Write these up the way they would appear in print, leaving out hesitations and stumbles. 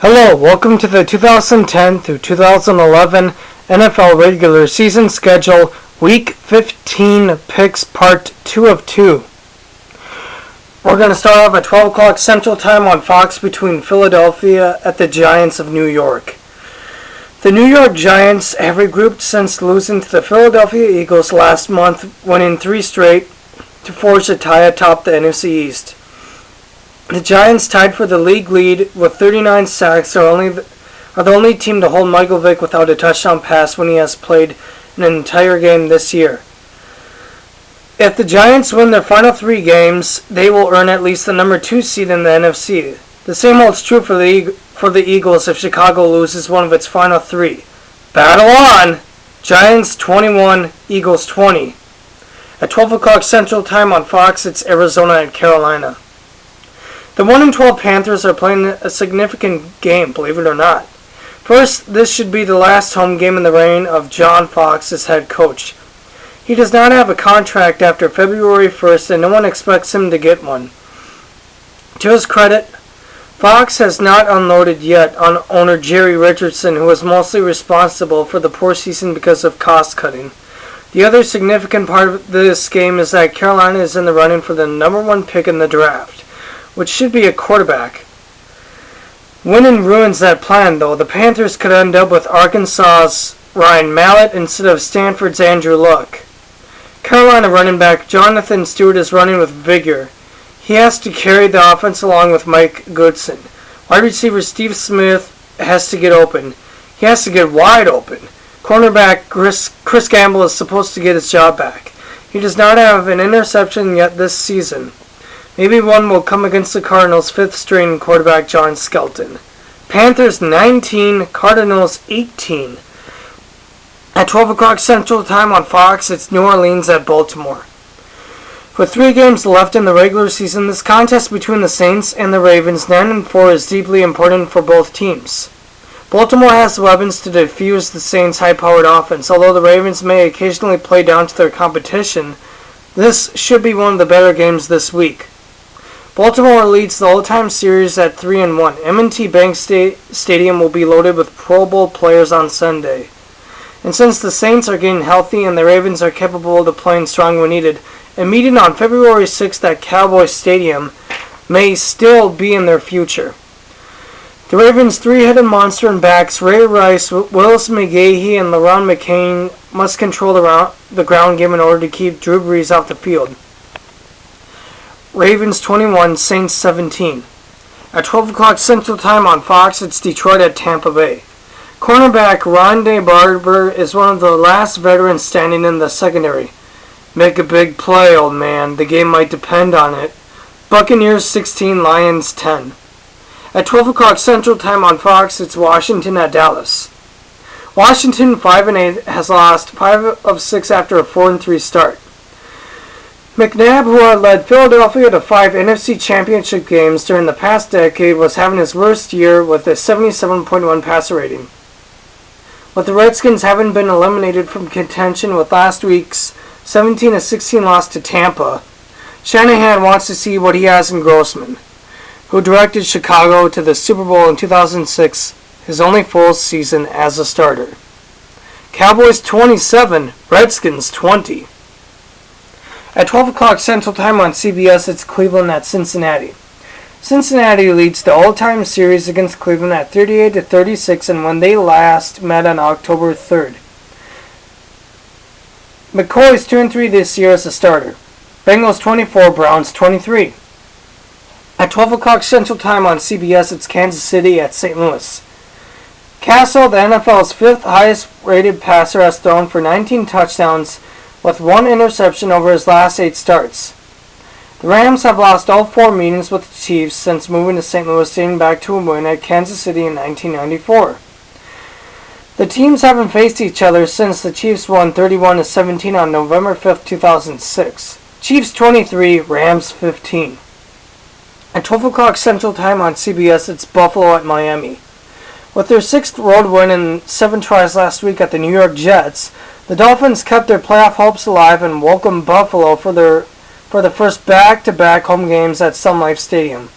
Hello, welcome to the 2010 through 2011 NFL regular season schedule, Week 15 picks, part 2 of 2. We're going to start off at 12 o'clock Central Time on Fox between Philadelphia at the Giants of New York. The New York Giants have regrouped since losing to the Philadelphia Eagles last month, winning 3 straight to forge a tie atop the NFC East. The Giants, tied for the league lead with 39 sacks, are the only team to hold Michael Vick without a touchdown pass when he has played an entire game this year. If the Giants win their final 3 games, they will earn at least the number 2 seed in the NFC. The same holds true for the Eagles if Chicago loses one of its final 3. Battle on! Giants 21, Eagles 20. At 12 o'clock Central Time on Fox, it's Arizona and Carolina. The 1-12 Panthers are playing a significant game, believe it or not. First, this should be the last home game in the reign of John Fox as head coach. He does not have a contract after February 1st, and no one expects him to get one. To his credit, Fox has not unloaded yet on owner Jerry Richardson, who is mostly responsible for the poor season because of cost cutting. The other significant part of this game is that Carolina is in the running for the number 1 pick in the draft, which should be a quarterback. Winning ruins that plan, though. The Panthers could end up with Arkansas's Ryan Mallett instead of Stanford's Andrew Luck. Carolina running back Jonathan Stewart is running with vigor. He has to carry the offense along with Mike Goodson. Wide receiver Steve Smith has to get open. He has to get wide open. Cornerback Chris Gamble is supposed to get his job back. He does not have an interception yet this season. Maybe one will come against the Cardinals' 5th-string quarterback John Skelton. Panthers 19, Cardinals 18. At 12 o'clock Central Time on Fox, it's New Orleans at Baltimore. With 3 games left in the regular season, this contest between the Saints and the Ravens 9-4 is deeply important for both teams. Baltimore has the weapons to defuse the Saints' high-powered offense. Although the Ravens may occasionally play down to their competition, this should be one of the better games this week. Baltimore leads the all-time series at 3-1. M&T Bank Stadium will be loaded with Pro Bowl players on Sunday. And since the Saints are getting healthy and the Ravens are capable of playing strong when needed, a meeting on February 6th at Cowboys Stadium may still be in their future. The Ravens' 3-headed monster and backs Ray Rice, Willis McGahee, and LaRon McCain must control the ground game in order to keep Drew Brees off the field. Ravens 21, Saints 17. At 12 o'clock Central Time on Fox, it's Detroit at Tampa Bay. Cornerback Rondé Barber is one of the last veterans standing in the secondary. Make a big play, old man. The game might depend on it. Buccaneers 16, Lions 10. At 12 o'clock Central Time on Fox, it's Washington at Dallas. Washington 5-8 has lost 5 of 6 after a 4-3 start. McNabb, who had led Philadelphia to 5 NFC Championship games during the past decade, was having his worst year with a 77.1 passer rating. With the Redskins having been eliminated from contention with last week's 17-16 loss to Tampa, Shanahan wants to see what he has in Grossman, who directed Chicago to the Super Bowl in 2006, his only full season as a starter. Cowboys 27, Redskins 20. At 12 o'clock Central Time on CBS, it's Cleveland at Cincinnati. Cincinnati leads the all-time series against Cleveland at 38-36, and when they last met on October 3rd. McCoy is 2-3 this year as a starter. Bengals 24, Browns 23. At 12 o'clock Central Time on CBS, it's Kansas City at St. Louis. Castle, the NFL's 5th highest-rated passer, has thrown for 19 touchdowns with 1 interception over his last 8 starts. The Rams have lost all 4 meetings with the Chiefs since moving to St. Louis, dating back to a win at Kansas City in 1994. The teams haven't faced each other since the Chiefs won 31-17 on November 5, 2006. Chiefs 23, Rams 15. At 12 o'clock Central Time on CBS, it's Buffalo at Miami. With their 6th road win and 7 tries last week at the New York Jets, the Dolphins kept their playoff hopes alive and welcomed Buffalo for the first back-to-back home games at Sun Life Stadium.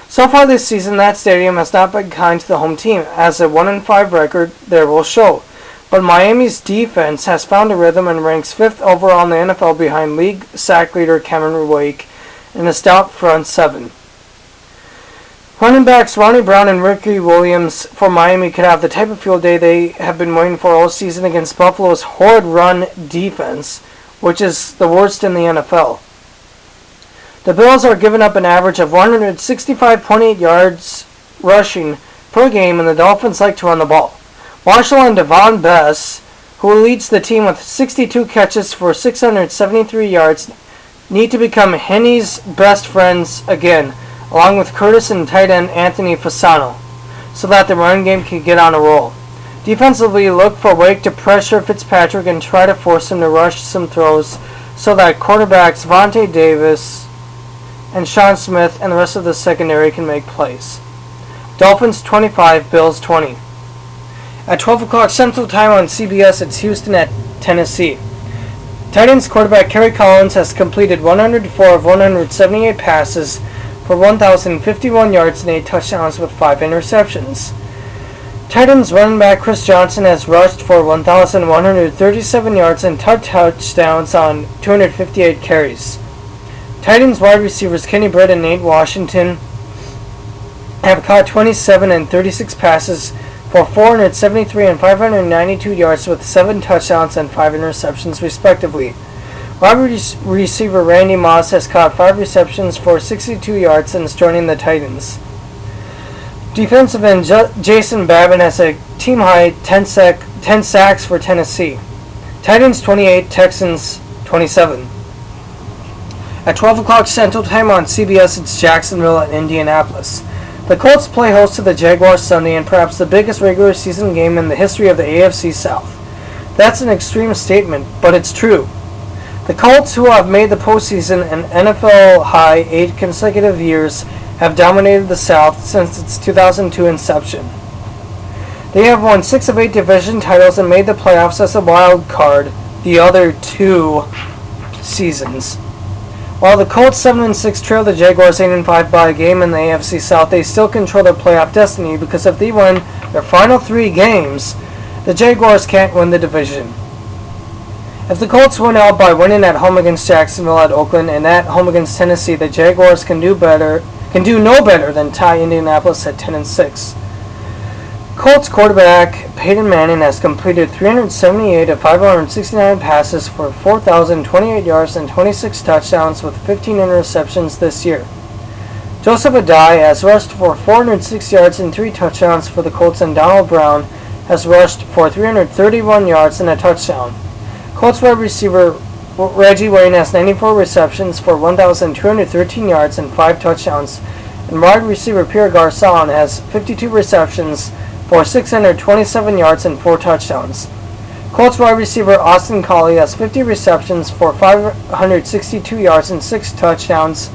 So far this season, that stadium has not been kind to the home team, as a 1-5 record there will show. But Miami's defense has found a rhythm and ranks 5th overall in the NFL behind league sack leader Cameron Wake and a stout front seven. Running backs Ronnie Brown and Ricky Williams for Miami could have the type of field day they have been waiting for all season against Buffalo's horrid run defense, which is the worst in the NFL. The Bills are giving up an average of 165.8 yards rushing per game, and the Dolphins like to run the ball. Marshall and Devon Bess, who leads the team with 62 catches for 673 yards, need to become Henny's best friends again, along with Curtis and tight end Anthony Fasano, so that the run game can get on a roll. Defensively, look for Wake to pressure Fitzpatrick and try to force him to rush some throws so that quarterbacks Vontae Davis and Sean Smith and the rest of the secondary can make plays. Dolphins 25, Bills 20. At 12 o'clock Central Time on CBS, it's Houston at Tennessee. Titans quarterback Kerry Collins has completed 104 of 178 passes for 1,051 yards and 8 touchdowns with 5 interceptions. Titans running back Chris Johnson has rushed for 1,137 yards and 2 touchdowns on 258 carries. Titans wide receivers Kenny Britt and Nate Washington have caught 27 and 36 passes for 473 and 592 yards with 7 touchdowns and 5 interceptions respectively. Wide receiver Randy Moss has caught 5 receptions for 62 yards and is joining the Titans. Defensive end Jason Babin has a team-high 10 sacks for Tennessee. Titans 28, Texans 27. At 12 o'clock Central Time on CBS, it's Jacksonville and Indianapolis. The Colts play host to the Jaguars Sunday in perhaps the biggest regular season game in the history of the AFC South. That's an extreme statement, but it's true. The Colts, who have made the postseason an NFL-high 8 consecutive years, have dominated the South since its 2002 inception. They have won 6 of 8 division titles and made the playoffs as a wild card the other 2 seasons. While the Colts 7-6 trail the Jaguars 8-5 by a game in the AFC South, they still control their playoff destiny because if they win their final 3 games, the Jaguars can't win the division. If the Colts win out by winning at home against Jacksonville, at Oakland, and at home against Tennessee, the Jaguars can do no better than tie Indianapolis at 10-6. Colts quarterback Peyton Manning has completed 378 of 569 passes for 4,028 yards and 26 touchdowns with 15 interceptions this year. Joseph Adai has rushed for 406 yards and 3 touchdowns for the Colts, and Donald Brown has rushed for 331 yards and a touchdown. Colts wide receiver Reggie Wayne has 94 receptions for 1,213 yards and 5 touchdowns, and wide receiver Pierre Garçon has 52 receptions for 627 yards and 4 touchdowns. Colts wide receiver Austin Collie has 50 receptions for 562 yards and 6 touchdowns,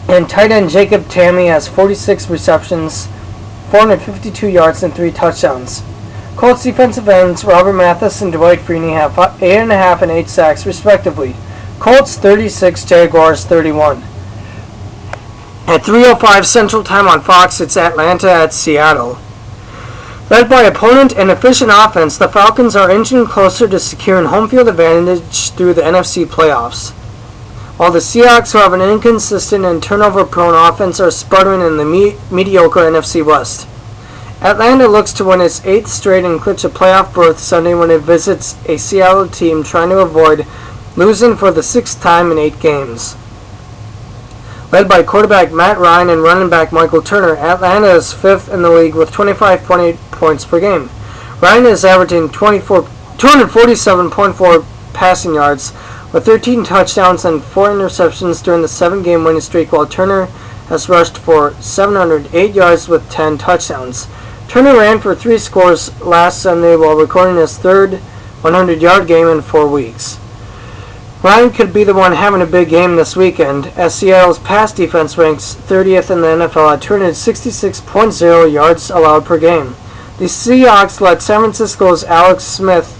and tight end Jacob Tamme has 46 receptions, 452 yards and 3 touchdowns. Colts defensive ends Robert Mathis and Dwight Freeney have 8.5 and 8 sacks respectively. Colts 36, Jaguars 31. At 3:05 Central Time on Fox, it's Atlanta at Seattle. Led by opponent and efficient offense, the Falcons are inching closer to securing home field advantage through the NFC playoffs, while the Seahawks, who have an inconsistent and turnover-prone offense, are sputtering in the mediocre NFC West. Atlanta looks to win its 8th straight and clinch a playoff berth Sunday when it visits a Seattle team trying to avoid losing for the 6th time in 8 games. Led by quarterback Matt Ryan and running back Michael Turner, Atlanta is 5th in the league with 25.8 points per game. Ryan is averaging 247.4 passing yards with 13 touchdowns and 4 interceptions during the 7-game winning streak, while Turner has rushed for 708 yards with 10 touchdowns. Turner ran for 3 scores last Sunday while recording his 3rd 100-yard game in 4 weeks. Ryan could be the one having a big game this weekend, as Seattle's pass defense ranks 30th in the NFL at 266.0 yards allowed per game. The Seahawks let San Francisco's Alex Smith,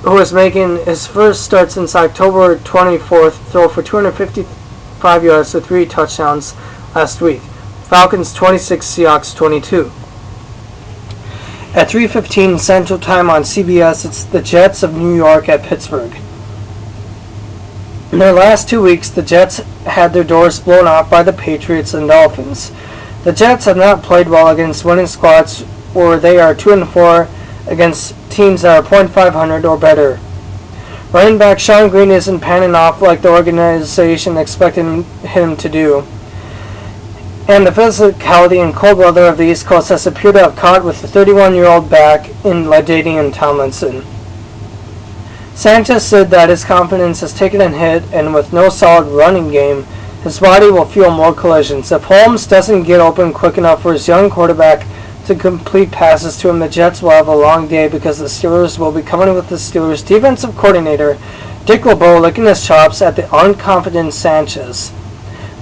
who is making his first start since October 24th, throw for 255 yards with 3 touchdowns last week. Falcons 26, Seahawks 22. At 3:15 Central Time on CBS, it's the Jets of New York at Pittsburgh. In their last 2 weeks, the Jets had their doors blown off by the Patriots and Dolphins. The Jets have not played well against winning squads where they are 2-4 against teams that are .500 or better. Running back Sean Green isn't panning off like the organization expected him to do. And the physicality and cold weather of the East Coast has appeared to have caught with the 31-year-old back in LaDainian Tomlinson. Sanchez said that his confidence has taken a hit, and with no solid running game, his body will feel more collisions. If Holmes doesn't get open quick enough for his young quarterback to complete passes to him, the Jets will have a long day because the Steelers will be coming with the Steelers' defensive coordinator, Dick LeBeau, licking his chops at the unconfident Sanchez.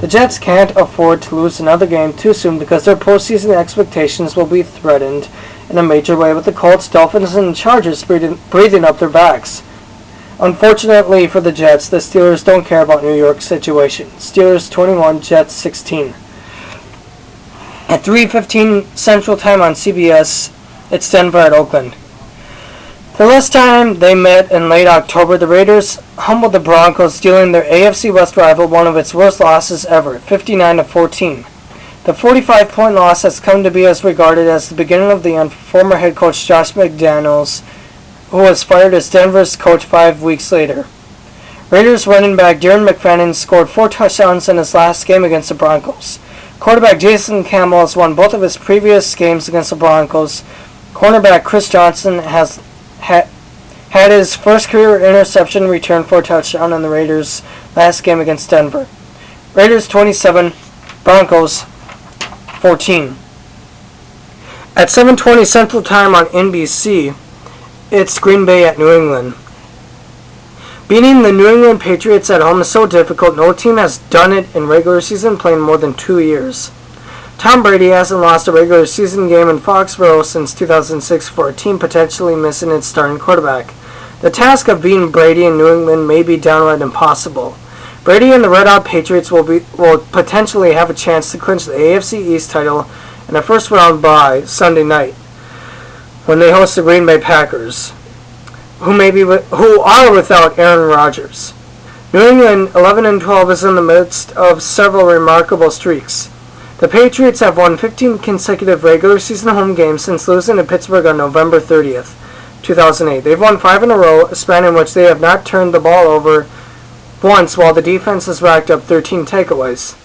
The Jets can't afford to lose another game too soon because their postseason expectations will be threatened in a major way with the Colts, Dolphins, and Chargers breathing up their backs. Unfortunately for the Jets, the Steelers don't care about New York's situation. Steelers 21, Jets 16. At 3:15 Central Time on CBS, it's Denver at Oakland. The last time they met in late October, the Raiders humbled the Broncos, dealing their AFC West rival one of its worst losses ever, 59-14. The 45-point loss has come to be as regarded as the beginning of the end for former head coach Josh McDaniels, who was fired as Denver's coach 5 weeks later. Raiders running back Darren McFadden scored 4 touchdowns in his last game against the Broncos. Quarterback Jason Campbell has won both of his previous games against the Broncos. Cornerback Chris Johnson has had his first career interception return for a touchdown in the Raiders' last game against Denver. Raiders 27, Broncos 14. At 7:20 Central Time on NBC, it's Green Bay at New England. Beating the New England Patriots at home is so difficult. No team has done it in regular season play in more than 2 years. Tom Brady hasn't lost a regular season game in Foxborough since 2006 for a team potentially missing its starting quarterback. The task of beating Brady in New England may be downright impossible. Brady and the Red Hot Patriots will potentially have a chance to clinch the AFC East title in a first-round bye Sunday night when they host the Green Bay Packers, who are without Aaron Rodgers. New England 11-12 is in the midst of several remarkable streaks. The Patriots have won 15 consecutive regular season home games since losing to Pittsburgh on November 30th, 2008. They've won 5 in a row, a span in which they have not turned the ball over once, while the defense has racked up 13 takeaways.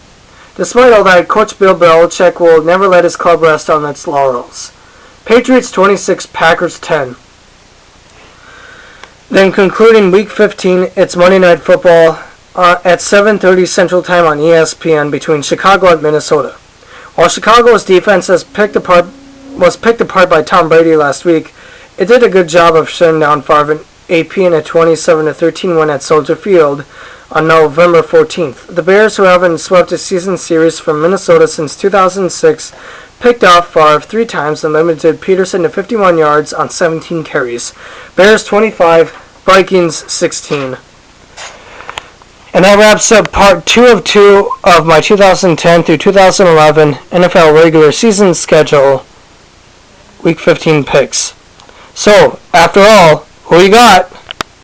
Despite all that, Coach Bill Belichick will never let his club rest on its laurels. Patriots 26, Packers 10. Then concluding Week 15, it's Monday Night Football at 7:30 Central Time on ESPN between Chicago and Minnesota. While Chicago's defense was picked apart by Tom Brady last week, it did a good job of shutting down Favre and AP in a 27-13 win at Soldier Field on November 14th. The Bears, who haven't swept a season series from Minnesota since 2006, picked off Favre 3 times and limited Peterson to 51 yards on 17 carries. Bears 25, Vikings 16. And that wraps up part 2 of 2 of my 2010 through 2011 NFL regular season schedule, Week 15 picks. So, after all, who you got?